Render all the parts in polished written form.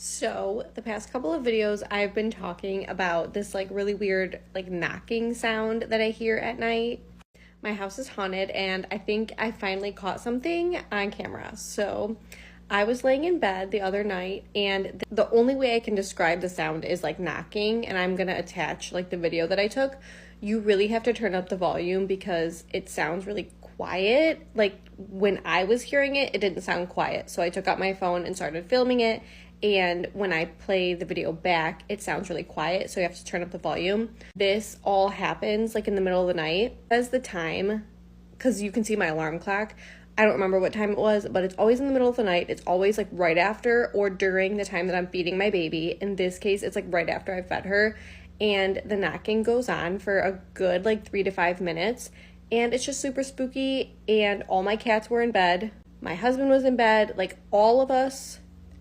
So the past couple of videos I've been talking about this like really weird like knocking sound that I hear at night. My house is haunted and I think I finally caught something on camera. So I was laying in bed the other night and the only way I can describe the sound is like knocking, and I'm gonna attach like the video that I took. You really have to turn up the volume because it sounds really quiet. Like when I was hearing it, it didn't sound quiet. So I took out my phone and started filming it. And when I play the video back, it sounds really quiet. So you have to turn up the volume. This all happens like in the middle of the night. As the time, because you can see my alarm clock. I don't remember what time it was, but it's always in the middle of the night. It's always like right after or during the time that I'm feeding my baby. In this case, it's like right after I fed her. And the knocking goes on for a good like 3 to 5 minutes. And it's just super spooky. And all my cats were in bed. My husband was in bed. Like all of us,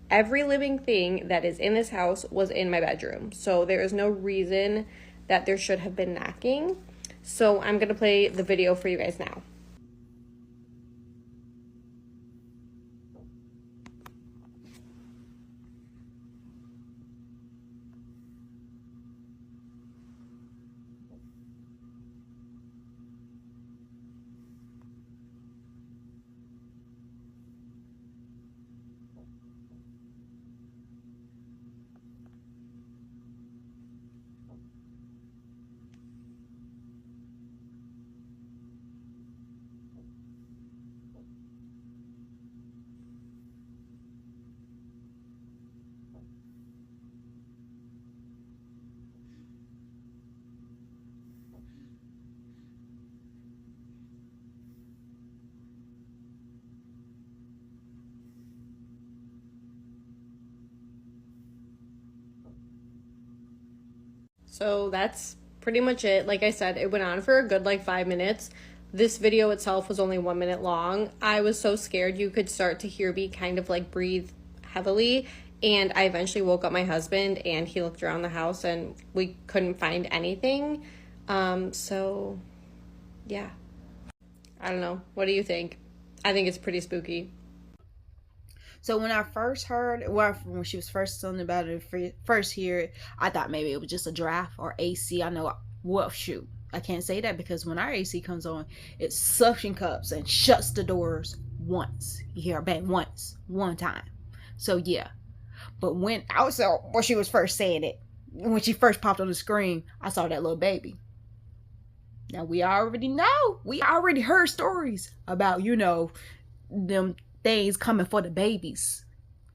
every living thing that is in this house was in my bedroom. So there is no reason that there should have been knocking. So I'm going to play the video for you guys now. So that's pretty much it. Like I said, it went on for a good like 5 minutes. This video itself was only 1 minute long. I was so scared you could start to hear me kind of like breathe heavily. And I eventually woke up my husband and he looked around the house and we couldn't find anything. So yeah, I don't know. What do you think? I think it's pretty spooky. So when I first heard, well, when she was first telling about it, first hear it, I thought maybe it was just a draft or AC. I know, well, shoot, I can't say that because when our AC comes on, it suction cups and shuts the doors once. You hear a bang once, one time. So yeah, but when when she was first saying it, when she first popped on the screen, I saw that little baby. Now we already heard stories about, them things coming for the babies.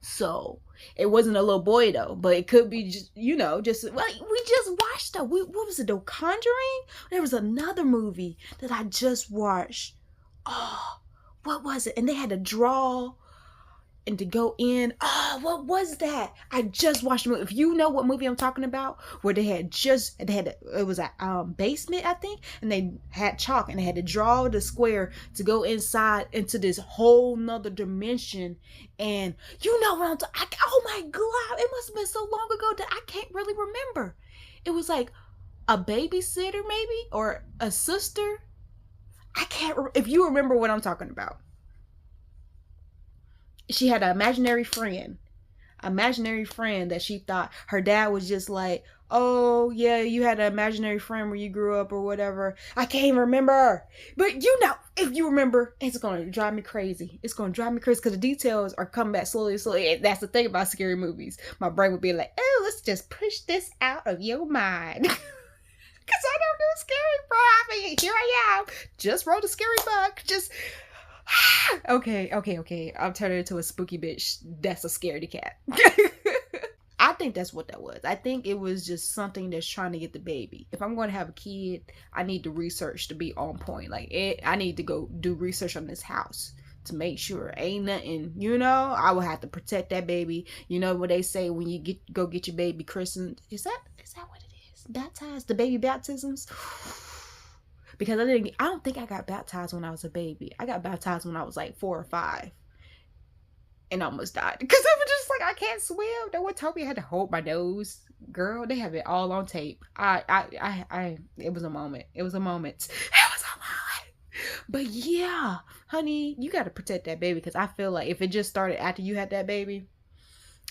So it wasn't a little boy though, but it could be just, well, we just watched though. What was it, The Conjuring? There was another movie that I just watched. Oh, what was it? And they had to draw and to go in. Oh, what was that? I just watched the movie. If you know what movie I'm talking about, where it was a basement, I think, and they had chalk and they had to draw the square to go inside into this whole nother dimension. And you know what I'm talking? Oh my God, it must have been so long ago that I can't really remember. It was like a babysitter maybe, or a sister. I can't. If you remember what I'm talking about. She had an imaginary friend that she thought her dad was just like, oh yeah, you had an imaginary friend where you grew up or whatever. I can't even remember, but if you remember, it's gonna drive me crazy. It's gonna drive me crazy because the details are coming back slowly. And that's the thing about scary movies. My brain would be like, oh, let's just push this out of your mind. Because I don't do scary, bro. I mean, here I am. Just wrote a scary book. Just okay. I'm turning into a spooky bitch. That's a scaredy cat. I think that's what that was. I think it was just something that's trying to get the baby. If I'm going to have a kid, I need the research to be on point. I need to go do research on this house to make sure ain't nothing, I will have to protect that baby. You know what they say when you go get your baby christened? Is that what it is? Baptized? The baby baptisms? Because I don't think I got baptized when I was a baby. I got baptized when I was like 4 or 5. And almost died. Because I was just like, I can't swim. No one told me I had to hold my nose. Girl, they have it all on tape. It was a moment. But yeah, honey, you got to protect that baby. Because I feel like if it just started after you had that baby,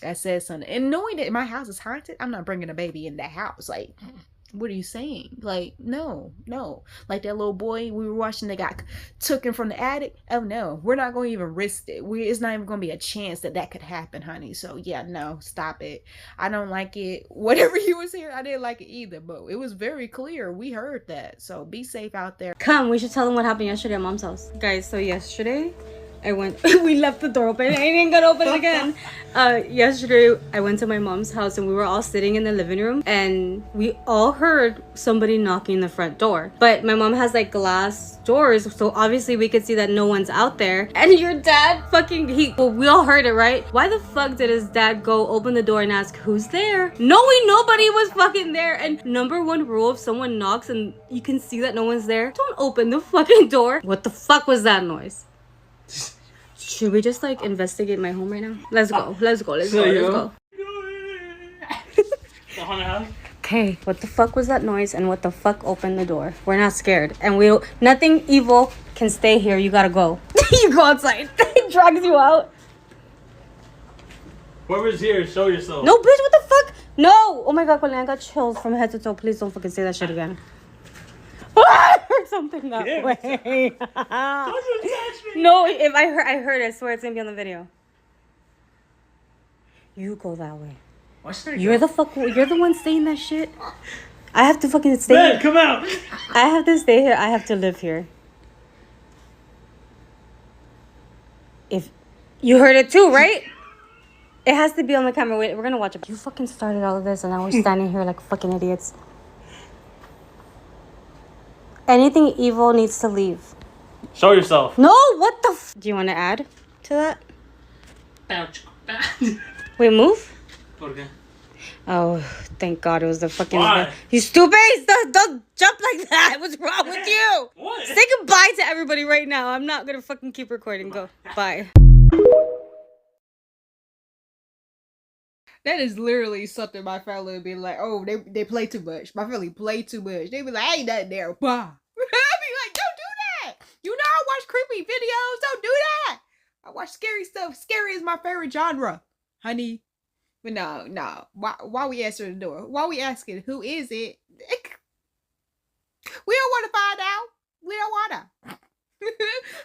That says something. And knowing that my house is haunted, I'm not bringing a baby in the house. Like, what are you saying? Like, no. Like that little boy we were watching that got taken from the attic. Oh no, we're not going to even risk it. It's not even going to be a chance that could happen, honey. So yeah, no, stop it. I don't like it. Whatever you was here, I didn't like it either. But it was very clear. We heard that. So be safe out there. Come, we should tell them what happened yesterday at mom's house. Guys, so yesterday I went, we left the door open. I ain't gonna open it again. Yesterday, I went to my mom's house and we were all sitting in the living room and we all heard somebody knocking the front door. But my mom has like glass doors, so obviously we could see that no one's out there. And your dad well, we all heard it, right? Why the fuck did his dad go open the door and ask who's there? Knowing nobody was fucking there. And number one rule, if someone knocks and you can see that no one's there, don't open the fucking door. What the fuck was that noise? Should we just like investigate my home right now? Let's go. Okay, what the fuck was that noise and what the fuck opened the door? We're not scared and nothing evil can stay here. You gotta go. You go outside. It drags you out. Whoever's here, show yourself. No, bitch, what the fuck? No! Oh my god, Colleen, I got chills from head to toe. Please don't fucking say that shit again. I heard something that way. No, if I heard it, I swear it's gonna be on the video. You go that way. You're the one saying that shit. I have to fucking stay here. Come out. I have to stay here. I have to live here. If you heard it too, right? It has to be on the camera. Wait, we're gonna watch it. You fucking started all of this and now we're standing here like fucking idiots. Anything evil needs to leave. Show yourself. No, what the do you want to add to that? Wait, move? Oh, thank God it was the fucking... Why? You stupid! Don't jump like that! What's wrong with you? What? Say goodbye to everybody right now. I'm not gonna fucking keep recording. Go. Bye. That is literally something my family would be like, oh, they play too much. My family play too much. They be like, ain't nothing there. Bah. I be like, don't do that. You know I watch creepy videos. Don't do that. I watch scary stuff. Scary is my favorite genre, honey. But no. Why we answering the door? Why we asking who is it? We don't want to find out. We don't want to.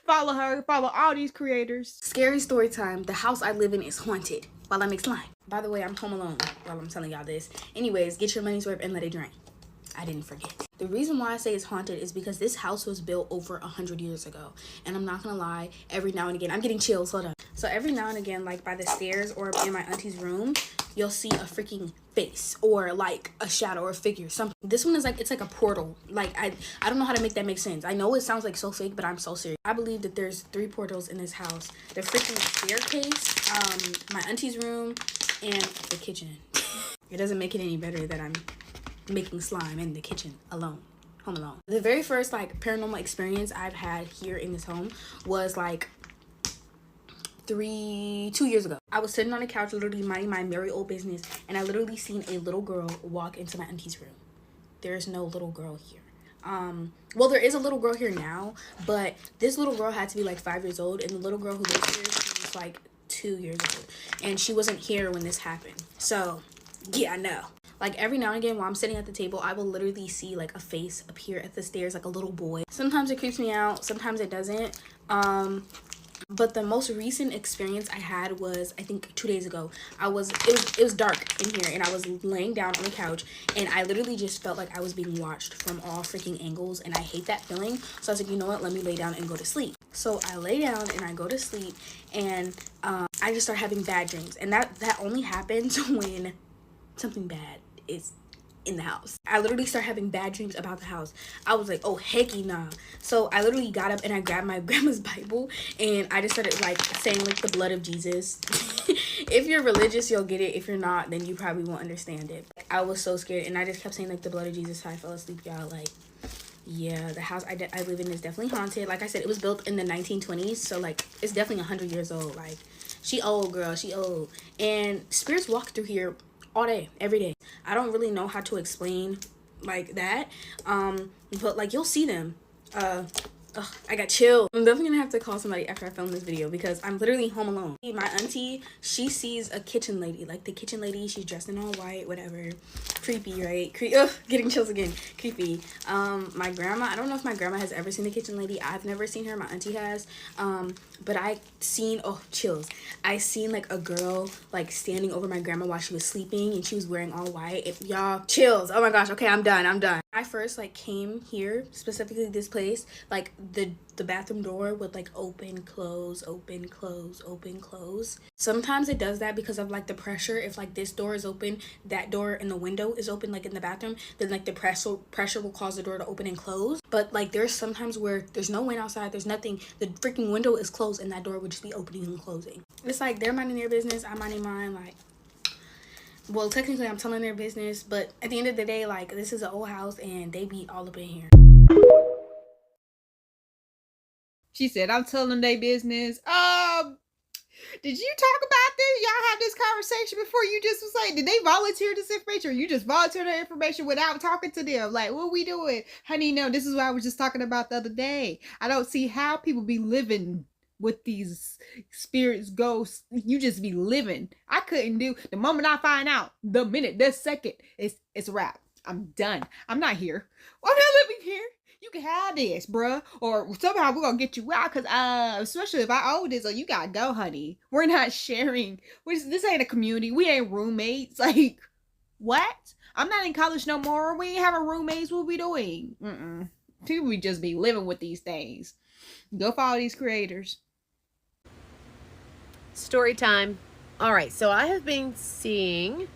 Follow her. Follow all these creators. Scary story time. The house I live in is haunted while I make slime. By the way, I'm home alone while I'm telling y'all this. Anyways, get your money's worth and let it drain. I didn't forget. The reason why I say it's haunted is because this house was built over 100 years ago. And I'm not gonna lie, every now and again, I'm getting chills, hold on. So every now and again, like by the stairs or in my auntie's room, you'll see a freaking face or like a shadow or a figure, something. This one is like, it's like a portal. Like, I don't know how to make that make sense. I know it sounds like so fake, but I'm so serious. I believe that there's 3 portals in this house. The freaking staircase, my auntie's room, and the kitchen. It doesn't make it any better that I'm making slime in the kitchen alone, home alone. The very first like paranormal experience I've had here in this home was like 2 years ago. I was sitting on the couch literally minding my merry old business and I literally seen a little girl walk into my auntie's room. There's no little girl here. Well, there is a little girl here now, but this little girl had to be like 5 years old, and the little girl who lives here, she was like 2 years old, and she wasn't here when this happened. So yeah, I know. Like every now and again while I'm sitting at the table, I will literally see like a face appear at the stairs, like a little boy. Sometimes it creeps me out, sometimes it doesn't. But the most recent experience I had was, I think 2 days ago. It was dark in here and I was laying down on the couch and I literally just felt like I was being watched from all freaking angles, and I hate that feeling. So I was like, you know what, let me lay down and go to sleep. So I lay down and I go to sleep, and I just start having bad dreams, and that only happens when something bad is in the house. I literally start having bad dreams about the house. I was like, oh hecky nah. So I literally got up and I grabbed my grandma's Bible and I just started like saying like the blood of Jesus. If you're religious, you'll get it. If you're not, then you probably won't understand it. I was so scared and I just kept saying like the blood of Jesus till I fell asleep, y'all. Like, yeah, the house I live in is definitely haunted. Like I said, it was built in the 1920s, so like it's definitely 100 years old. Like, she old, girl, she old. And spirits walk through here all day, every day. I don't really know how to explain like that, but like you'll see them Ugh, I got chilled. I'm definitely gonna have to call somebody after I film this video because I'm literally home alone. My auntie, she sees a kitchen lady. Like the kitchen lady, she's dressed in all white, whatever. Creepy, right? Ugh, getting chills again. Creepy. My grandma, I don't know if my grandma has ever seen the kitchen lady. I've never seen her. My auntie has. But I seen, oh, chills. I seen like a girl like standing over my grandma while she was sleeping and she was wearing all white. Y'all, chills. Oh my gosh. Okay, I'm done. I first like came here, specifically this place, like the bathroom door would like open, close, open, close, open, close. Sometimes it does that because of like the pressure. If like this door is open, that door in the window is open, like in the bathroom, then like the pressure will cause the door to open and close. But like there's sometimes where there's no wind outside, there's nothing, the freaking window is closed and that door would just be opening and closing. It's like they're minding their business, I'm minding mine. Like, well, technically I'm telling their business, but at the end of the day, like, this is an old house and they be all up in here. She said, I'm telling their business. Did you talk about this? Y'all have this conversation before you just was like, did they volunteer this information or you just volunteer the information without talking to them? Like, what we doing? Honey, no, this is what I was just talking about the other day. I don't see how people be living with these spirits, ghosts. You just be living. I couldn't do, the moment I find out, the minute, the second, it's a wrap. I'm done. I'm not here. I'm not living here. You can have this, bruh. Or somehow we're gonna get you out. Cause especially if I own this, or you gotta go, honey. We're not sharing. This ain't a community. We ain't roommates. Like, what? I'm not in college no more. We ain't having roommates. What we doing? People we just be living with these things. Go follow these creators. Story time. All right, so I have been seeing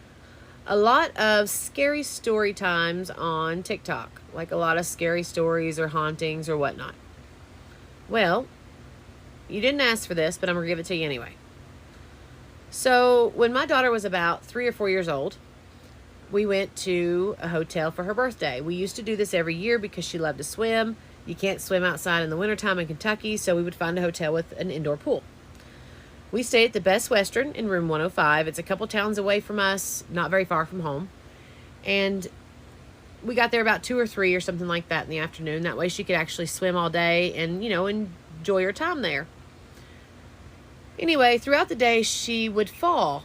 a lot of scary story times on TikTok, like a lot of scary stories or hauntings or whatnot. Well, you didn't ask for this, but I'm gonna give it to you anyway. So when my daughter was about 3 or 4 years old, we went to a hotel for her birthday. We used to do this every year because she loved to swim. You can't swim outside in the wintertime in Kentucky, so we would find a hotel with an indoor pool. We stayed at the Best Western in room 105. It's a couple towns away from us, not very far from home. And we got there about 2 or 3 or something like that in the afternoon. That way she could actually swim all day and, you know, enjoy her time there. Anyway, throughout the day, she would fall.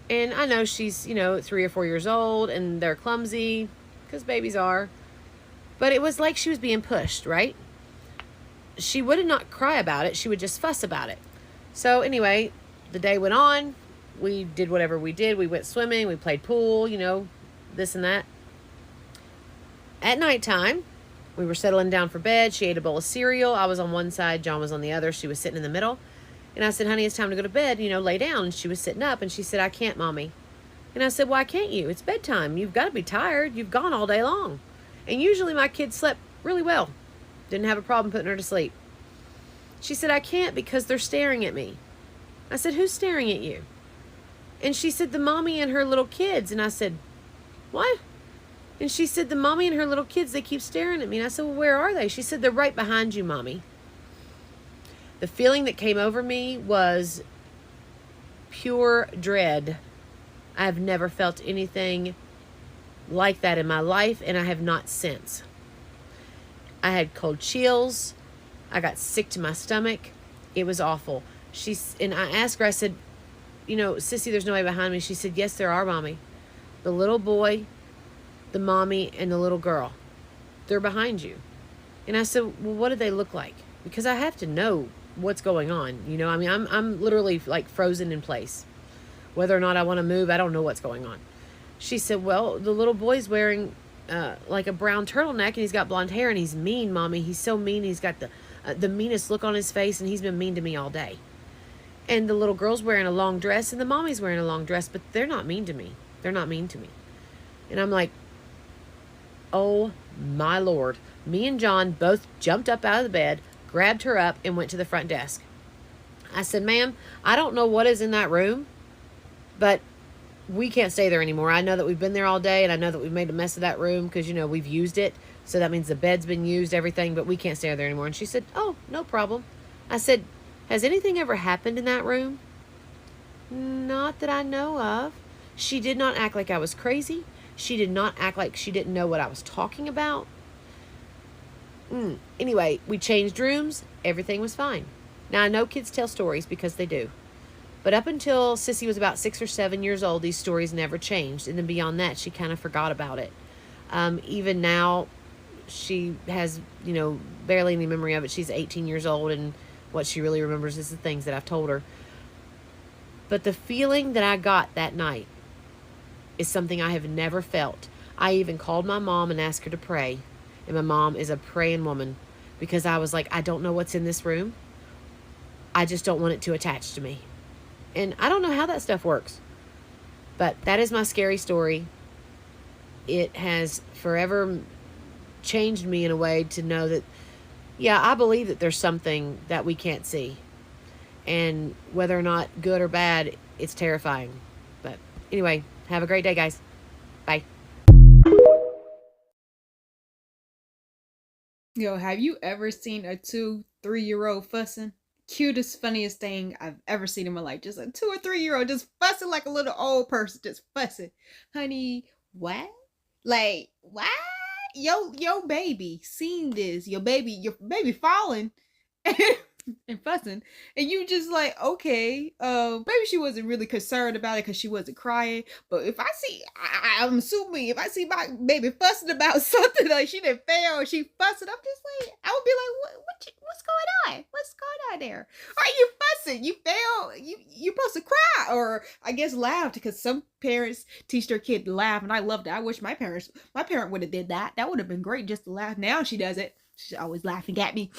And I know she's, you know, 3 or 4 years old and they're clumsy, because babies are. But it was like she was being pushed, right? She would not cry about it. She would just fuss about it. So anyway, the day went on. We did whatever we did. We went swimming. We played pool, you know, this and that. At nighttime, we were settling down for bed. She ate a bowl of cereal. I was on one side. John was on the other. She was sitting in the middle. And I said, honey, it's time to go to bed. You know, lay down. And she was sitting up. And she said, I can't, Mommy. And I said, why can't you? It's bedtime. You've got to be tired. You've gone all day long. And usually my kids slept really well. Didn't have a problem putting her to sleep. She said, I can't because they're staring at me. I said, who's staring at you? And she said, the mommy and her little kids. And I said, what? And she said, the mommy and her little kids, they keep staring at me. And I said, well, where are they? She said, they're right behind you, Mommy. The feeling that came over me was pure dread. I have never felt anything like that in my life, and I have not since. I had cold chills. I got sick to my stomach. It was awful. And I asked her, I said, you know, Sissy, there's no way behind me. She said, yes, there are, Mommy. The little boy, the mommy, and the little girl. They're behind you. And I said, well, what do they look like? Because I have to know what's going on. You know, I mean, I'm literally like frozen in place. Whether or not I want to move, I don't know what's going on. She said, well, the little boy's wearing like a brown turtleneck and he's got blonde hair and he's mean, Mommy. He's so mean. He's got the meanest look on his face and he's been mean to me all day. And the little girl's wearing a long dress and the mommy's wearing a long dress, but they're not mean to me. They're not mean to me. And I'm like, oh my Lord. Me and John both jumped up out of the bed, grabbed her up, and went to the front desk. I said, ma'am, I don't know what is in that room, but we can't stay there anymore. I know that we've been there all day, and I know that we've made a mess of that room because, you know, we've used it. So that means the bed's been used, everything, but we can't stay there anymore. And she said, oh, no problem. I said, has anything ever happened in that room? Not that I know of. She did not act like I was crazy. She did not act like she didn't know what I was talking about. Anyway, we changed rooms. Everything was fine. Now, I know kids tell stories because they do. But up until Sissy was about 6 or 7 years old, these stories never changed. And then beyond that, she kind of forgot about it. Even now, she has, barely any memory of it. She's 18 years old, and what she really remembers is the things that I've told her. But the feeling that I got that night is something I have never felt. I even called my mom and asked her to pray. And my mom is a praying woman, because I was like, I don't know what's in this room. I just don't want it to attach to me. And I don't know how that stuff works. But that is my scary story. It has forever changed me in a way to know that, yeah, I believe that there's something that we can't see. And whether or not good or bad, it's terrifying. But anyway, have a great day, guys. Bye. Yo, have you ever seen a 2-3-year-old fussing? Cutest, funniest thing I've ever seen in my life. Just a 2 or 3-year-old just fussing like a little old person, just fussing. Honey, what? Like, what? Yo baby seen this. Your baby falling and fussing. And you just like, okay, maybe she wasn't really concerned about it because she wasn't crying. But if I see, I'm assuming if I see my baby fussing about something, like she didn't fail or she fussing, I'm just like, I would be like, what's going on? What's going on there? Are you fussing? You fail? You supposed to cry, or I guess laugh, because some parents teach their kid to laugh, and I love that. I wish my parent would have did that. That would have been great, just to laugh. Now she does it. She's always laughing at me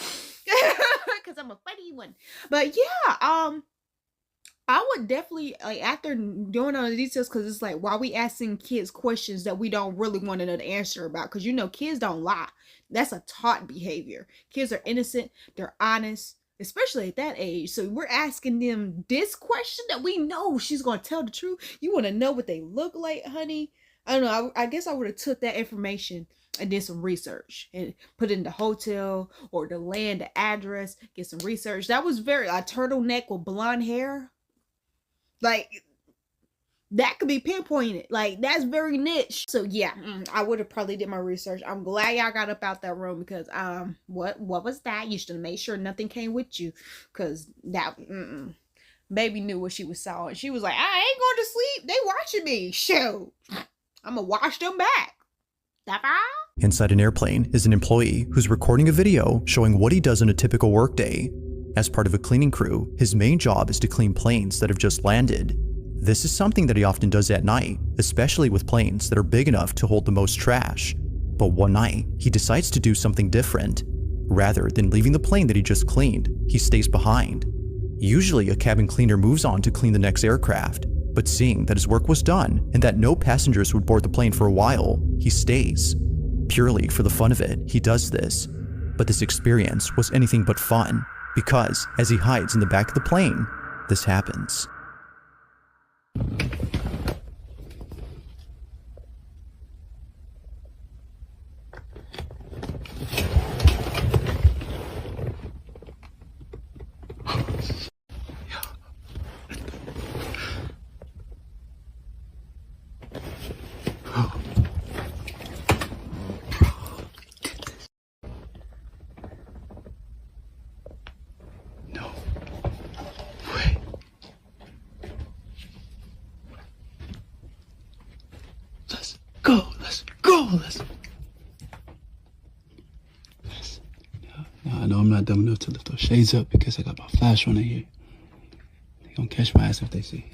because I'm a funny one. But yeah, I would definitely, like, after doing all the details, because it's like, why we asking kids questions that we don't really want to know the answer about? Because kids don't lie. That's a taught behavior. Kids are innocent. They're honest, especially at that age. So we're asking them this question that we know she's going to tell the truth. You want to know what they look like, honey? I don't know. I guess I would have took that information and did some research and put it in the hotel or the land, the address, get some research. That was a turtleneck with blonde hair. Like, that could be pinpointed. Like, that's very niche. So yeah, I would have probably did my research. I'm glad y'all got up out that room, because what was that? You should have made sure nothing came with you, because that baby knew what she was saw, and she was like, I ain't going to sleep. They watching me. Shoot, I'm gonna watch them back. Inside an airplane is an employee who's recording a video showing what he does in a typical workday. As part of a cleaning crew, his main job is to clean planes that have just landed. This is something that he often does at night, especially with planes that are big enough to hold the most trash. But one night, he decides to do something different. Rather than leaving the plane that he just cleaned, he stays behind. Usually, a cabin cleaner moves on to clean the next aircraft, but seeing that his work was done and that no passengers would board the plane for a while, he stays. Purely for the fun of it, he does this. But this experience was anything but fun, because as he hides in the back of the plane, this happens. I know I'm not dumb enough to lift those shades up because I got my flash on in here. They gonna catch my ass if they see.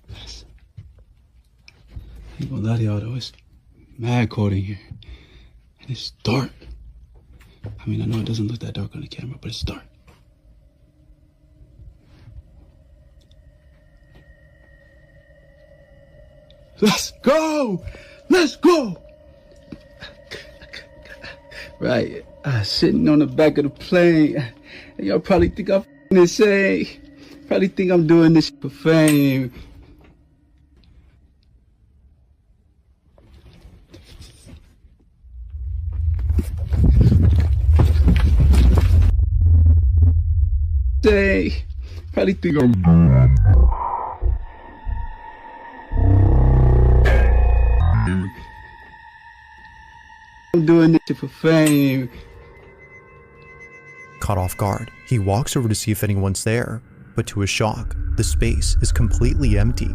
Yes. I ain't gonna lie to y'all though, it's mad cold in here. And it's dark. I mean, I know it doesn't look that dark on the camera, but it's dark. Let's go! Let's go! Right, sitting on the back of the plane. And y'all probably think I'm insane. Probably think I'm doing this for fame. Probably think I'm I'm doing this shit for fame. Caught off guard, he walks over to see if anyone's there, but to his shock, the space is completely empty.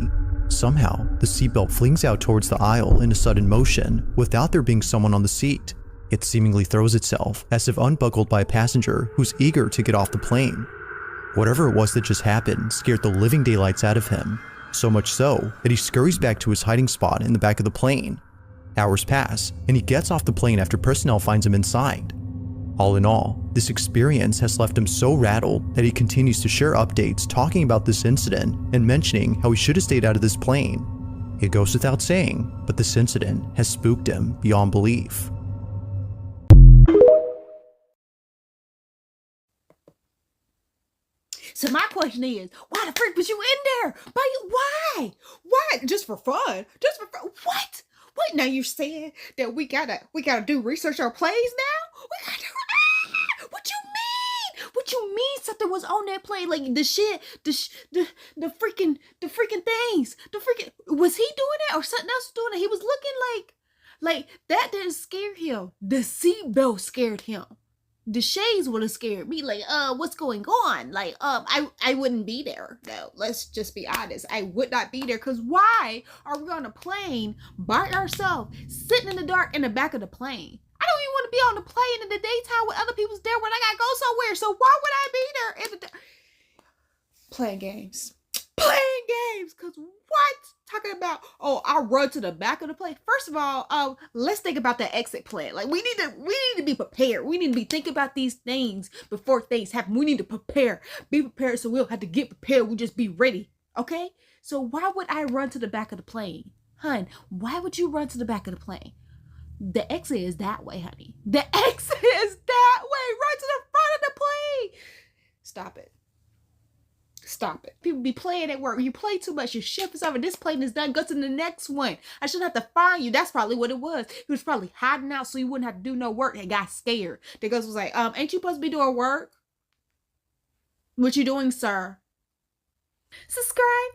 Somehow, the seatbelt flings out towards the aisle in a sudden motion without there being someone on the seat. It seemingly throws itself as if unbuckled by a passenger who's eager to get off the plane. Whatever it was that just happened scared the living daylights out of him, so much so that he scurries back to his hiding spot in the back of the plane. Hours pass, and he gets off the plane after personnel finds him inside. All in all, this experience has left him so rattled that he continues to share updates talking about this incident and mentioning how he should have stayed out of this plane. It goes without saying, but this incident has spooked him beyond belief. So my question is, why the freak was you in there? Why? Why? Just for fun? Just for fun? What? What? Now you're saying that we gotta do research our plays now? We gotta. What you mean? What you mean? Something was on that plane? Like the shit, the freaking things. The freaking, was he doing it or something else doing it? He was looking like that didn't scare him. The seatbelt scared him. The shades would have scared me. Like, what's going on? Like, I wouldn't be there though. Let's just be honest. I would not be there, because why are we on a plane by ourselves, sitting in the dark in the back of the plane? I don't even want to be on the plane in the daytime with other people's there when I gotta go somewhere. So why would I be there in the playing games? Playing games, cause what? Talking about, oh, I'll run to the back of the plane. First of all, let's think about the exit plan. Like we need to be prepared. We need to be thinking about these things before things happen. We need to be prepared, so we don't have to get prepared. We just be ready. Okay? So why would I run to the back of the plane? Hun, why would you run to the back of the plane? The exit is that way, honey. The exit is that way. Run to the front of the plane. Stop it. Stop it. People be playing at work. You play too much. Your shift is over. This plane is done. Go to the next one. I shouldn't have to find you. That's probably what it was. He was probably hiding out so he wouldn't have to do no work and got scared. The ghost was like, ain't you supposed to be doing work? What you doing, sir? Subscribe.